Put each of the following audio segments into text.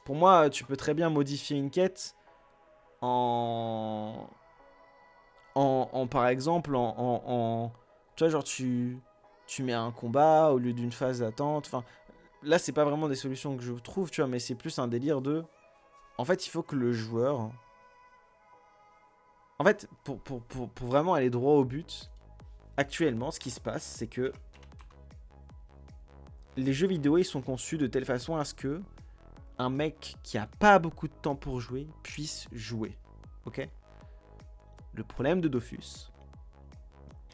Pour moi, tu peux très bien modifier une quête en... par exemple, tu vois, genre, tu mets un combat au lieu d'une phase d'attente. Enfin, là, c'est pas vraiment des solutions que je trouve, tu vois, mais c'est plus un délire de... En fait, il faut que le joueur... En fait, pour vraiment aller droit au but, actuellement, ce qui se passe, c'est que les jeux vidéo, ils sont conçus de telle façon à ce que un mec qui a pas beaucoup de temps pour jouer puisse jouer. Ok? Le problème de Dofus,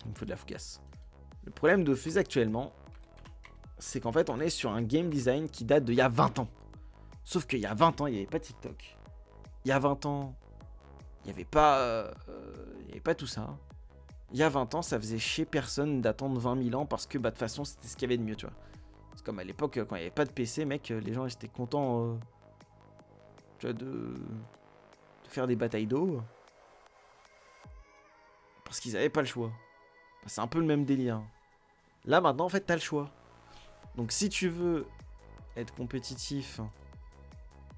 il me faut de la fougasse. Le problème de Dofus actuellement, c'est qu'en fait, on est sur un game design qui date d'il y a 20 ans. Sauf qu'il y a 20 ans, il n'y avait pas TikTok. Il y a 20 ans, il n'y avait pas tout ça. Il y a 20 ans, ça faisait chier personne d'attendre 20 000 ans parce que, bah, de toute façon, c'était ce qu'il y avait de mieux, tu vois. C'est comme à l'époque, quand il n'y avait pas de PC, mec, les gens étaient contents tu vois, de faire des batailles d'eau. Parce qu'ils n'avaient pas le choix. Bah, c'est un peu le même délire. Là, maintenant, en fait, t'as le choix. Donc, si tu veux être compétitif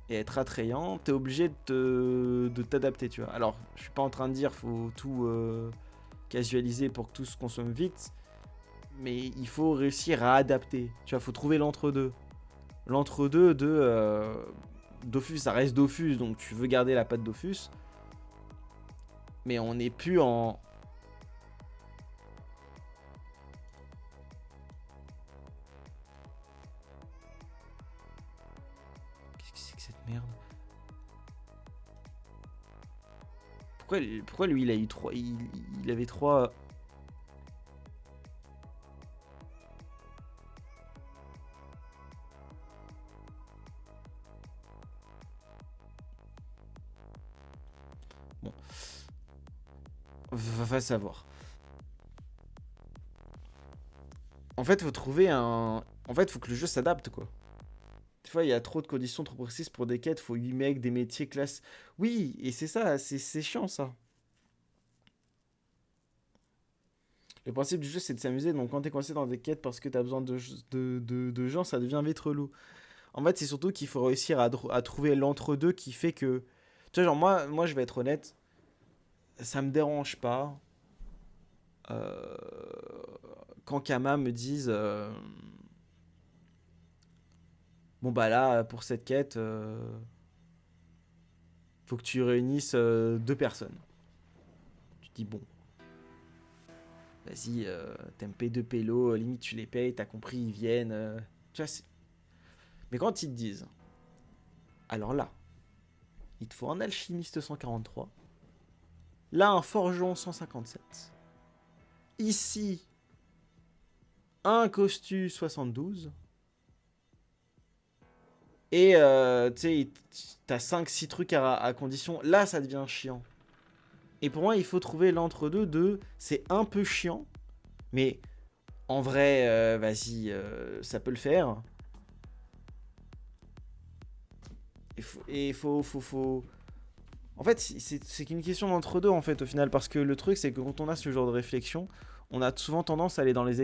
et être attrayant, t'es obligé de t'adapter, tu vois. Alors, je suis pas en train de dire faut tout casualiser pour que tout se consomme vite, mais il faut réussir à adapter. Tu vois, faut trouver l'entre-deux. L'entre-deux de Dofus, ça reste Dofus, donc tu veux garder la patte Dofus, mais on n'est plus en... Qu'est-ce que c'est que cette merde? Pourquoi lui il a eu 3... Il avait 3... Bon. Va savoir. En fait, faut trouver un... En fait, faut que le jeu s'adapte, quoi. Des fois, il y a trop de conditions trop précises pour des quêtes. Faut 8 mecs, des métiers, classes. Oui, et c'est ça, c'est chiant, ça. Le principe du jeu, c'est de s'amuser. Donc, quand t'es coincé dans des quêtes parce que t'as besoin de gens, ça devient vite relou. En fait, c'est surtout qu'il faut réussir à trouver l'entre-deux qui fait que... Tu vois, genre, moi, je vais être honnête, ça me dérange pas euh, quand Kama me dise... bon, bah là, pour cette quête, faut que tu réunisses 2 personnes. Tu te dis, bon, vas-y, t'aimes deux pélos, limite tu les payes, t'as compris, ils viennent. Tu vois, mais quand ils te disent, alors là, il te faut un alchimiste 143, là un forgeron 157, ici un costu 72, et tu sais, t'as 5-6 trucs à condition, là ça devient chiant. Et pour moi, il faut trouver l'entre-deux de c'est un peu chiant, mais en vrai, vas-y, ça peut le faire. Faut... En fait, c'est qu'une question d'entre-deux, en fait, au final. Parce que le truc, c'est que quand on a ce genre de réflexion, on a souvent tendance à aller dans les